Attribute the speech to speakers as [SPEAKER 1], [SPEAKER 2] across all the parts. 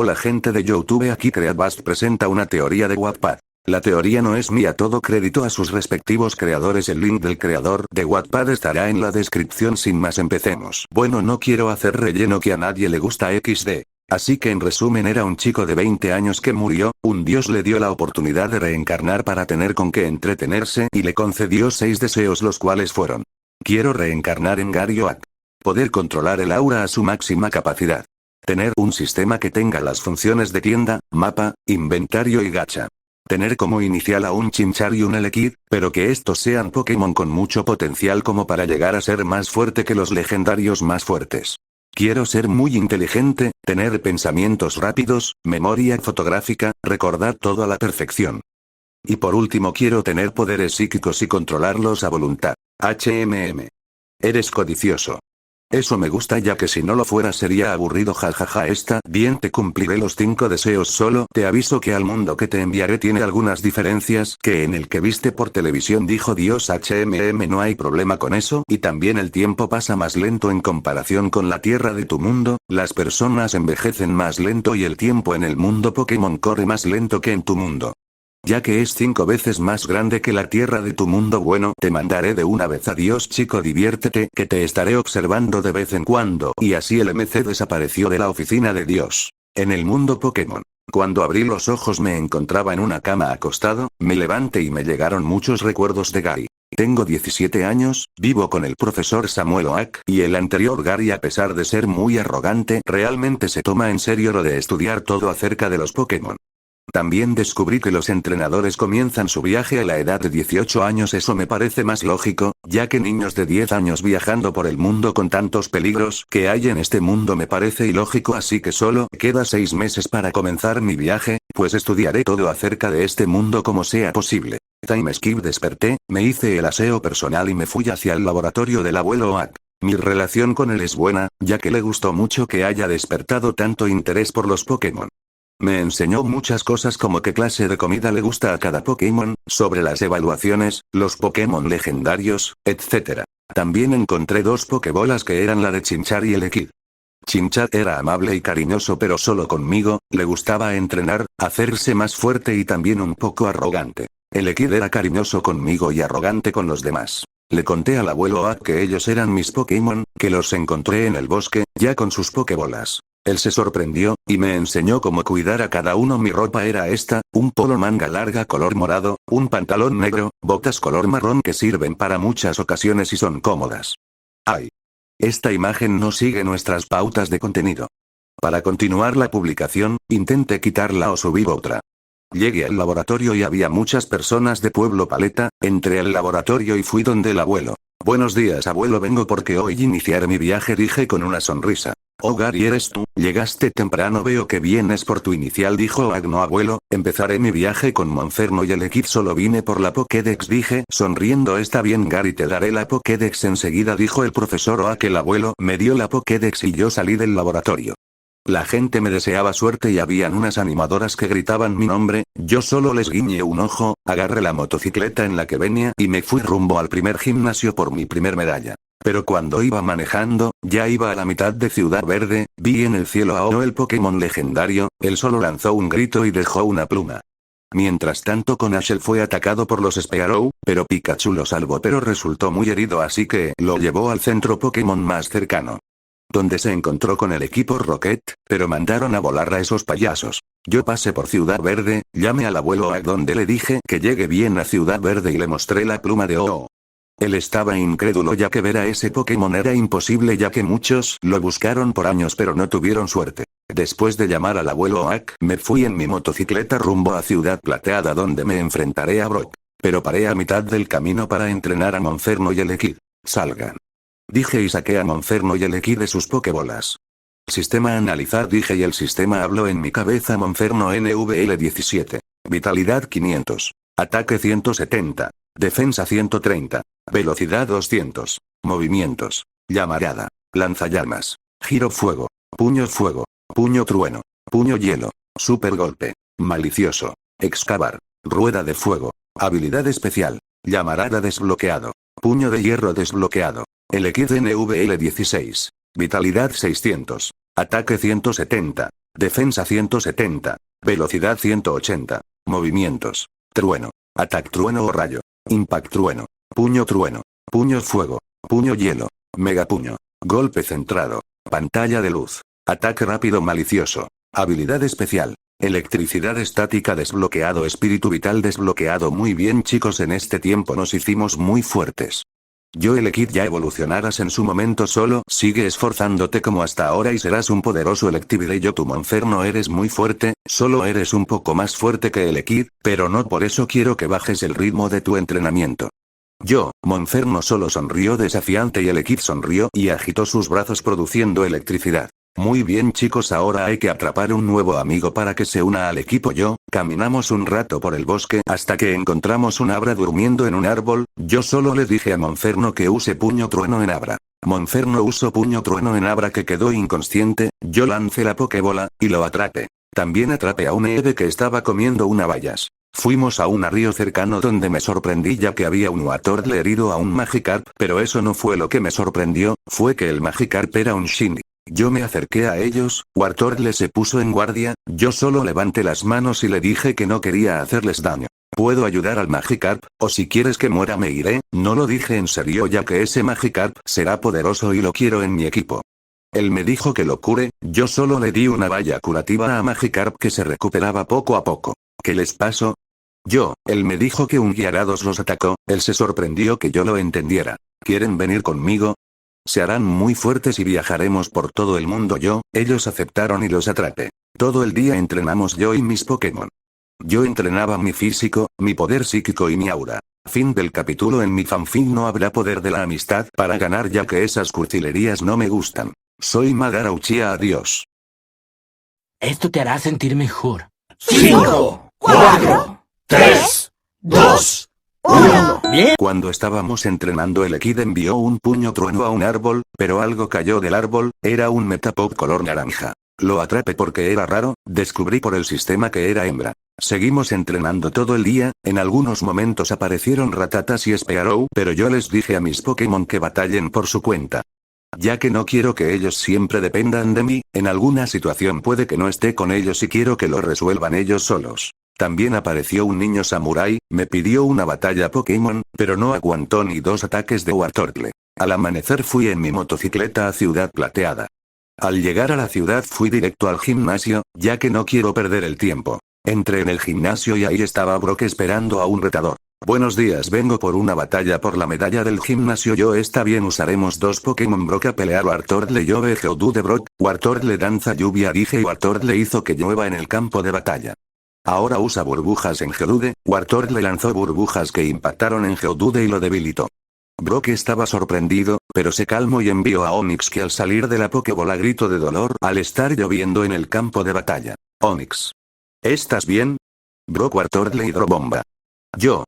[SPEAKER 1] Hola gente de YouTube, aquí Creatbast presenta una teoría de Wattpad. La teoría no es mía, todo crédito a sus respectivos creadores. El link del creador de Wattpad estará en la descripción. Sin más, empecemos. Bueno, no quiero hacer relleno que a nadie le gusta XD. Así que en resumen, era un chico de 20 años que murió, un dios le dio la oportunidad de reencarnar para tener con qué entretenerse y le concedió 6 deseos, los cuales fueron: quiero reencarnar en Garioak. Poder controlar el aura a su máxima capacidad. Tener un sistema que tenga las funciones de tienda, mapa, inventario y gacha. Tener como inicial a un Chimchar y un Elekid, pero que estos sean Pokémon con mucho potencial como para llegar a ser más fuerte que los legendarios más fuertes. Quiero ser muy inteligente, tener pensamientos rápidos, memoria fotográfica, recordar todo a la perfección. Y por último, quiero tener poderes psíquicos y controlarlos a voluntad. Eres codicioso. Eso me gusta, ya que si no lo fuera sería aburrido, jajaja. Está bien, te cumpliré los 5 deseos, solo te aviso que al mundo que te enviaré tiene algunas diferencias que en el que viste por televisión, dijo Dios. No hay problema con eso, y también el tiempo pasa más lento en comparación con la tierra de tu mundo, las personas envejecen más lento y el tiempo en el mundo Pokémon corre más lento que en tu mundo. Ya que es 5 veces más grande que la tierra de tu mundo. Bueno, te mandaré de una vez. Adiós chico, diviértete, que te estaré observando de vez en cuando. Y así el MC desapareció de la oficina de Dios. En el mundo Pokémon. Cuando abrí los ojos me encontraba en una cama acostado, me levanté y me llegaron muchos recuerdos de Gary. Tengo 17 años, vivo con el profesor Samuel Oak, y el anterior Gary, a pesar de ser muy arrogante, realmente se toma en serio lo de estudiar todo acerca de los Pokémon. También descubrí que los entrenadores comienzan su viaje a la edad de 18 años. Eso me parece más lógico, ya que niños de 10 años viajando por el mundo con tantos peligros que hay en este mundo me parece ilógico, así que solo queda 6 meses para comenzar mi viaje, pues estudiaré todo acerca de este mundo como sea posible. Time skip. Desperté, me hice el aseo personal y me fui hacia el laboratorio del abuelo Oak. Mi relación con él es buena, ya que le gustó mucho que haya despertado tanto interés por los Pokémon. Me enseñó muchas cosas, como qué clase de comida le gusta a cada Pokémon, sobre las evaluaciones, los Pokémon legendarios, etc. También encontré 2 Pokébolas que eran la de Chimchar y Elekid. Chimchar era amable y cariñoso, pero solo conmigo, le gustaba entrenar, hacerse más fuerte y también un poco arrogante. Elekid era cariñoso conmigo y arrogante con los demás. Le conté al abuelo Oak que ellos eran mis Pokémon, que los encontré en el bosque, ya con sus Pokébolas. Él se sorprendió, y me enseñó cómo cuidar a cada uno. Mi ropa era esta: un polo manga larga color morado, un pantalón negro, botas color marrón que sirven para muchas ocasiones y son cómodas. ¡Ay! Esta imagen no sigue nuestras pautas de contenido. Para continuar la publicación, intenté quitarla o subir otra. Llegué al laboratorio y había muchas personas de Pueblo Paleta. Entré al laboratorio y fui donde el abuelo. Buenos días abuelo, vengo porque hoy iniciaré mi viaje, dije con una sonrisa. Oh Gary, ¿eres tú? Llegaste temprano, veo que vienes por tu inicial, dijo Oak. No abuelo, empezaré mi viaje con Monferno y Elekid, solo vine por la Pokédex, dije, sonriendo. Está bien Gary, te daré la Pokédex enseguida, dijo el profesor Oak. El abuelo me dio la Pokédex y yo salí del laboratorio. La gente me deseaba suerte y habían unas animadoras que gritaban mi nombre, yo solo les guiñé un ojo, agarré la motocicleta en la que venía y me fui rumbo al primer gimnasio por mi primer medalla. Pero cuando iba manejando, ya iba a la mitad de Ciudad Verde, vi en el cielo a O, el Pokémon legendario. Él solo lanzó un grito y dejó una pluma. Mientras tanto, con Ash fue atacado por los Spearow, pero Pikachu lo salvó, pero resultó muy herido, así que lo llevó al centro Pokémon más cercano, donde se encontró con el equipo Rocket, pero mandaron a volar a esos payasos. Yo pasé por Ciudad Verde, llamé al abuelo Oak donde le dije que llegue bien a Ciudad Verde y le mostré la pluma de O. Él estaba incrédulo, ya que ver a ese Pokémon era imposible, ya que muchos lo buscaron por años pero no tuvieron suerte. Después de llamar al abuelo Oak, me fui en mi motocicleta rumbo a Ciudad Plateada, donde me enfrentaré a Brock. Pero paré a mitad del camino para entrenar a Monferno y Elekid. Salgan, dije, y saqué a Monferno y Elekid de sus Pokébolas. Sistema analizar, dije, y el sistema habló en mi cabeza. Monferno NVL 17. Vitalidad 500. Ataque 170. Defensa 130. Velocidad 200. Movimientos. Llamarada. Lanzallamas. Giro fuego. Puño fuego. Puño trueno. Puño hielo. Super golpe. Malicioso. Excavar. Rueda de fuego. Habilidad especial. Llamarada desbloqueado. Puño de hierro desbloqueado. Elekid NVL 16. Vitalidad 600. Ataque 170. Defensa 170. Velocidad 180. Movimientos. Trueno. Ataque trueno o rayo. Impact trueno. Puño trueno. Puño fuego. Puño hielo. Mega puño. Golpe centrado. Pantalla de luz. Ataque rápido malicioso. Habilidad especial. Electricidad estática desbloqueado. Espíritu vital desbloqueado. Muy bien chicos, en este tiempo nos hicimos muy fuertes. Yo elegí ya evolucionarás en su momento, solo sigue esforzándote como hasta ahora y serás un poderoso Electivire. Yo tu Monferno eres muy fuerte, solo eres un poco más fuerte que Elekid, pero no por eso quiero que bajes el ritmo de tu entrenamiento. Yo, Monferno solo sonrió desafiante y Elekid sonrió y agitó sus brazos produciendo electricidad. Muy bien chicos, ahora hay que atrapar un nuevo amigo para que se una al equipo. Caminamos un rato por el bosque hasta que encontramos un Abra durmiendo en un árbol. Yo solo le dije a Monferno que use puño trueno en Abra. Monferno usó puño trueno en Abra que quedó inconsciente. Yo lancé la Pokébola y lo atrapé. También atrapé a un Eve que estaba comiendo una bayas. Fuimos a un río cercano donde me sorprendí ya que había un Wartortle herido a un Magikarp, pero eso no fue lo que me sorprendió, fue que el Magikarp era un Shiny. Yo me acerqué a ellos, Wartortle se puso en guardia, yo solo levanté las manos y le dije que no quería hacerles daño. Puedo ayudar al Magikarp, o si quieres que muera me iré, no lo dije en serio ya que ese Magikarp será poderoso y lo quiero en mi equipo. Él me dijo que lo cure, yo solo le di una valla curativa a Magikarp que se recuperaba poco a poco. ¿Qué les pasó? Él me dijo que un Gyarados los atacó, él se sorprendió que yo lo entendiera. ¿Quieren venir conmigo? Se harán muy fuertes y viajaremos por todo el mundo. Ellos aceptaron y los atrapé. Todo el día entrenamos yo y mis Pokémon. Yo entrenaba mi físico, mi poder psíquico y mi aura. Fin del capítulo. En mi fanfic no habrá poder de la amistad para ganar ya que esas cursilerías no me gustan. Soy Madara Uchiha, adiós.
[SPEAKER 2] Esto te hará sentir mejor.
[SPEAKER 3] 5, 4, 3, 2, 1.
[SPEAKER 2] Bien.
[SPEAKER 1] Cuando estábamos entrenando el Ekid envió un puño trueno a un árbol, pero algo cayó del árbol, era un Metapod color naranja. Lo atrapé porque era raro, descubrí por el sistema que era hembra. Seguimos entrenando todo el día, en algunos momentos aparecieron Ratatas y Spearow, pero yo les dije a mis Pokémon que batallen por su cuenta. Ya que no quiero que ellos siempre dependan de mí, en alguna situación puede que no esté con ellos y quiero que lo resuelvan ellos solos. También apareció un niño samurái, me pidió una batalla Pokémon, pero no aguantó ni 2 ataques de Wartortle. Al amanecer fui en mi motocicleta a Ciudad Plateada. Al llegar a la ciudad fui directo al gimnasio, ya que no quiero perder el tiempo. Entré en el gimnasio y ahí estaba Brock esperando a un retador. Buenos días, vengo por una batalla por la medalla del gimnasio. Está bien, usaremos 2 Pokémon. Brock a pelear Wartortle. Yo ve Geodude de Brock, Wartortle danza lluvia dije y Wartortle hizo que llueva en el campo de batalla. Ahora usa burbujas en Geodude, Wartortle lanzó burbujas que impactaron en Geodude y lo debilitó. Brock estaba sorprendido, pero se calmó y envió a Onix que al salir de la Pokébola gritó de dolor al estar lloviendo en el campo de batalla. Onix. ¿Estás bien? Brock Wartortle hidrobomba.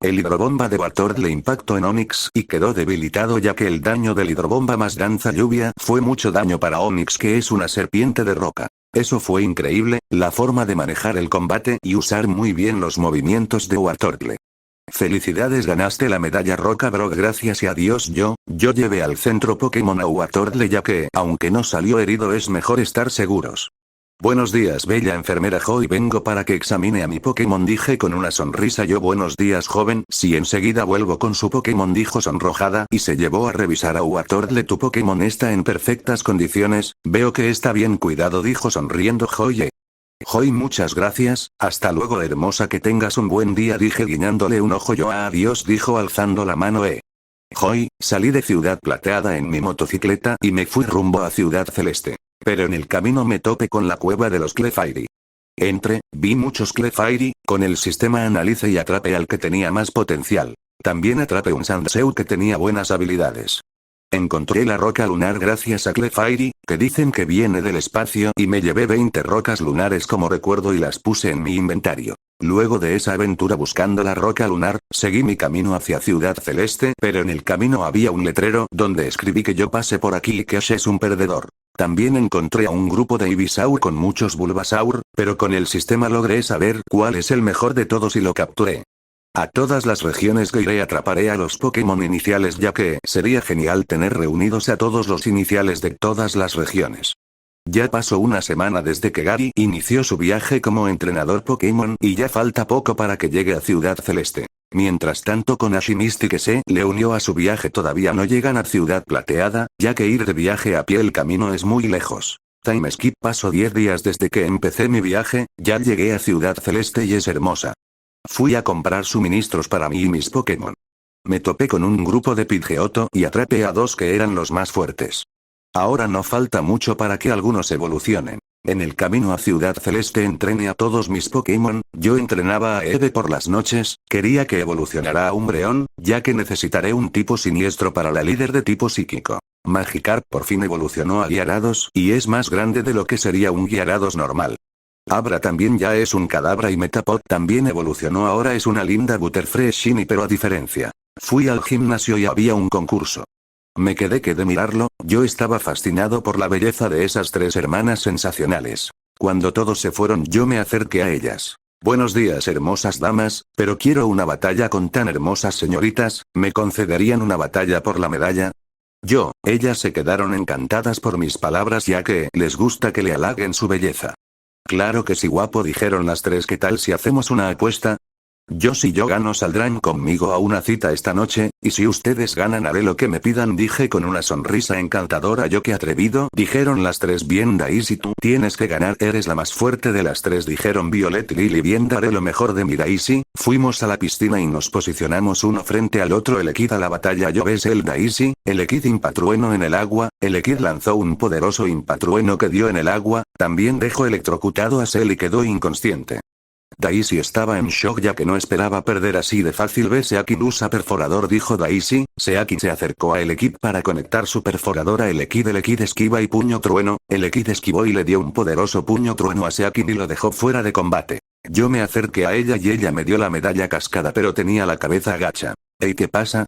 [SPEAKER 1] El hidrobomba de Wartortle impactó en Onix y quedó debilitado ya que el daño del hidrobomba más danza lluvia fue mucho daño para Onix que es una serpiente de roca. Eso fue increíble, la forma de manejar el combate y usar muy bien los movimientos de Wartortle. Felicidades, ganaste la medalla roca Brock, gracias y adiós. Yo llevé al centro Pokémon a Wartortle ya que, aunque no salió herido, es mejor estar seguros. Buenos días, bella enfermera Joy, vengo para que examine a mi Pokémon, dije con una sonrisa yo. Buenos días, joven, sí, enseguida vuelvo con su Pokémon, dijo sonrojada y se llevó a revisar a Wartortle. Tu Pokémon está en perfectas condiciones, veo que está bien cuidado, dijo sonriendo Joy. Joy, muchas gracias, hasta luego hermosa, que tengas un buen día, dije guiñándole un ojo yo. Adiós, dijo alzando la mano. Joy, salí de Ciudad Plateada en mi motocicleta y me fui rumbo a Ciudad Celeste. Pero en el camino me topé con la cueva de los Clefairy. Vi muchos Clefairy, con el sistema analice y atrapé al que tenía más potencial. También atrapé un Sandshrew que tenía buenas habilidades. Encontré la roca lunar gracias a Clefairy, que dicen que viene del espacio, y me llevé 20 rocas lunares como recuerdo y las puse en mi inventario. Luego de esa aventura buscando la roca lunar, seguí mi camino hacia Ciudad Celeste, pero en el camino había un letrero donde escribí que yo pasé por aquí y que Ash es un perdedor. También encontré a un grupo de Ivysaur con muchos Bulbasaur, pero con el sistema logré saber cuál es el mejor de todos y lo capturé. A todas las regiones que iré atraparé a los Pokémon iniciales ya que sería genial tener reunidos a todos los iniciales de todas las regiones. Ya pasó una semana desde que Gary inició su viaje como entrenador Pokémon y ya falta poco para que llegue a Ciudad Celeste. Mientras tanto Konashi Misty que se le unió a su viaje todavía no llegan a Ciudad Plateada, ya que ir de viaje a pie el camino es muy lejos. Time skip pasó 10 días desde que empecé mi viaje, ya llegué a Ciudad Celeste y es hermosa. Fui a comprar suministros para mí y mis Pokémon. Me topé con un grupo de Pidgeotto y atrapé a 2 que eran los más fuertes. Ahora no falta mucho para que algunos evolucionen. En el camino a Ciudad Celeste entrené a todos mis Pokémon, yo entrenaba a Eve por las noches, quería que evolucionara a Umbreon, ya que necesitaré un tipo siniestro para la líder de tipo psíquico. Magikarp por fin evolucionó a Gyarados y es más grande de lo que sería un Gyarados normal. Abra también ya es un Kadabra y Metapod también evolucionó, ahora es una linda Butterfree Shiny, pero a diferencia. Fui al gimnasio y había un concurso. Me quedé de mirarlo, yo estaba fascinado por la belleza de esas 3 hermanas sensacionales. Cuando todos se fueron yo me acerqué a ellas. Buenos días hermosas damas, pero quiero una batalla con tan hermosas señoritas, ¿me concederían una batalla por la medalla? Ellas se quedaron encantadas por mis palabras ya que les gusta que le halaguen su belleza. Claro que sí guapo, dijeron las 3, ¿qué tal si hacemos una apuesta? Si yo gano saldrán conmigo a una cita esta noche, y si ustedes ganan haré lo que me pidan, dije con una sonrisa encantadora. Yo qué atrevido, dijeron las 3. Bien Daisy, tú tienes que ganar, eres la más fuerte de las 3, dijeron Violet y Lily. Bien, daré lo mejor de mi Daisy. Fuimos a la piscina y nos posicionamos uno frente al otro. Elekid a la batalla. Yo ves el Daisy, Elekid impatrueno en el agua, Elekid lanzó un poderoso impatrueno que dio en el agua, también dejó electrocutado a Cell y quedó inconsciente. Daisy estaba en shock ya que no esperaba perder así de fácil. Ve Seakin usa perforador, dijo Daisy. Seakin se acercó a Elekid para conectar su perforador a Elekid. Elekid esquiva y puño trueno, Elekid esquivó y le dio un poderoso puño trueno a Seakin y lo dejó fuera de combate. Yo me acerqué a ella y ella me dio la medalla cascada pero tenía la cabeza agacha. ¿Ey, qué pasa?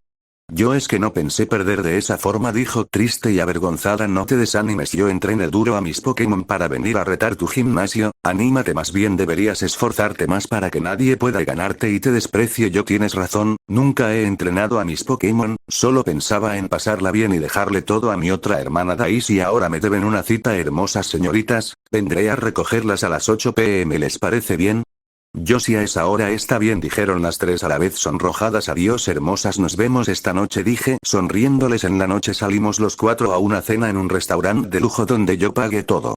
[SPEAKER 1] Es que no pensé perder de esa forma, dijo triste y avergonzada. No te desanimes, yo entrené duro a mis Pokémon para venir a retar tu gimnasio, anímate, más bien deberías esforzarte más para que nadie pueda ganarte y te desprecie. Yo tienes razón, nunca he entrenado a mis Pokémon, solo pensaba en pasarla bien y dejarle todo a mi otra hermana Daisy. Ahora me deben una cita, hermosas señoritas, vendré a recogerlas a las 8 p.m, ¿les parece bien? Si a esa hora está bien, dijeron las 3 a la vez sonrojadas. Adiós hermosas, nos vemos esta noche, dije sonriéndoles. En la noche salimos los 4 a una cena en un restaurante de lujo donde yo pagué todo.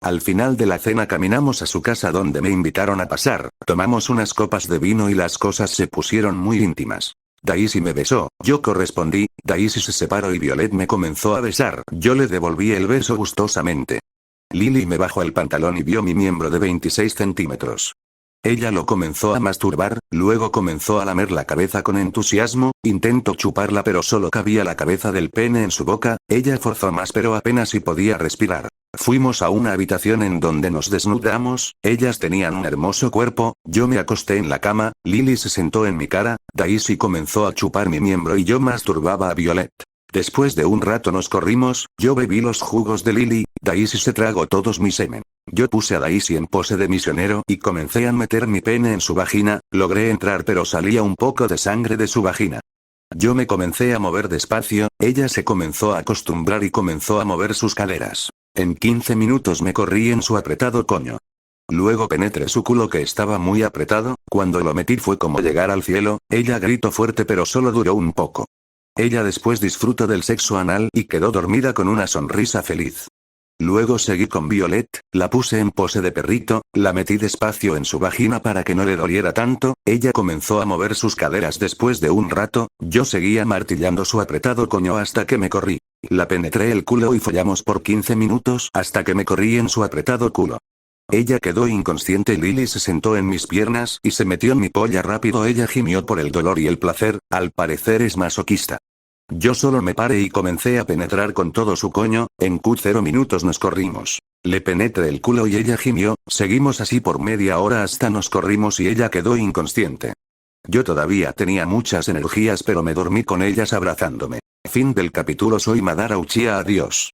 [SPEAKER 1] Al final de la cena caminamos a su casa donde me invitaron a pasar, tomamos unas copas de vino y las cosas se pusieron muy íntimas. Daisy me besó, yo correspondí, Daisy se separó y Violet me comenzó a besar, yo le devolví el beso gustosamente. Lily me bajó el pantalón y vio mi miembro de 26 centímetros. Ella lo comenzó a masturbar, luego comenzó a lamer la cabeza con entusiasmo, intentó chuparla pero solo cabía la cabeza del pene en su boca, ella forzó más pero apenas si podía respirar. Fuimos a una habitación en donde nos desnudamos, ellas tenían un hermoso cuerpo, yo me acosté en la cama, Lily se sentó en mi cara, Daisy comenzó a chupar mi miembro y yo masturbaba a Violet. Después de un rato nos corrimos, yo bebí los jugos de Lily, Daisy se tragó todos mi semen. Yo puse a Daisy en pose de misionero y comencé a meter mi pene en su vagina, logré entrar pero salía un poco de sangre de su vagina. Yo me comencé a mover despacio, ella se comenzó a acostumbrar y comenzó a mover sus caderas. En 15 minutos me corrí en su apretado coño. Luego penetré su culo que estaba muy apretado, cuando lo metí fue como llegar al cielo, ella gritó fuerte pero solo duró un poco. Ella después disfrutó del sexo anal y quedó dormida con una sonrisa feliz. Luego seguí con Violet, la puse en pose de perrito, la metí despacio en su vagina para que no le doliera tanto, ella comenzó a mover sus caderas. Después de un rato, yo seguía martillando su apretado coño hasta que me corrí. La penetré el culo y follamos por 15 minutos hasta que me corrí en su apretado culo. Ella quedó inconsciente. Lily se sentó en mis piernas y se metió en mi polla rápido. Ella gimió por el dolor y el placer, al parecer es masoquista. Yo solo me paré y comencé a penetrar con todo su coño, en 0 minutos nos corrimos. Le penetré el culo y ella gimió, seguimos así por media hora hasta nos corrimos y ella quedó inconsciente. Yo todavía tenía muchas energías pero me dormí con ellas abrazándome. Fin del capítulo. Soy Madara Uchiha. Adiós.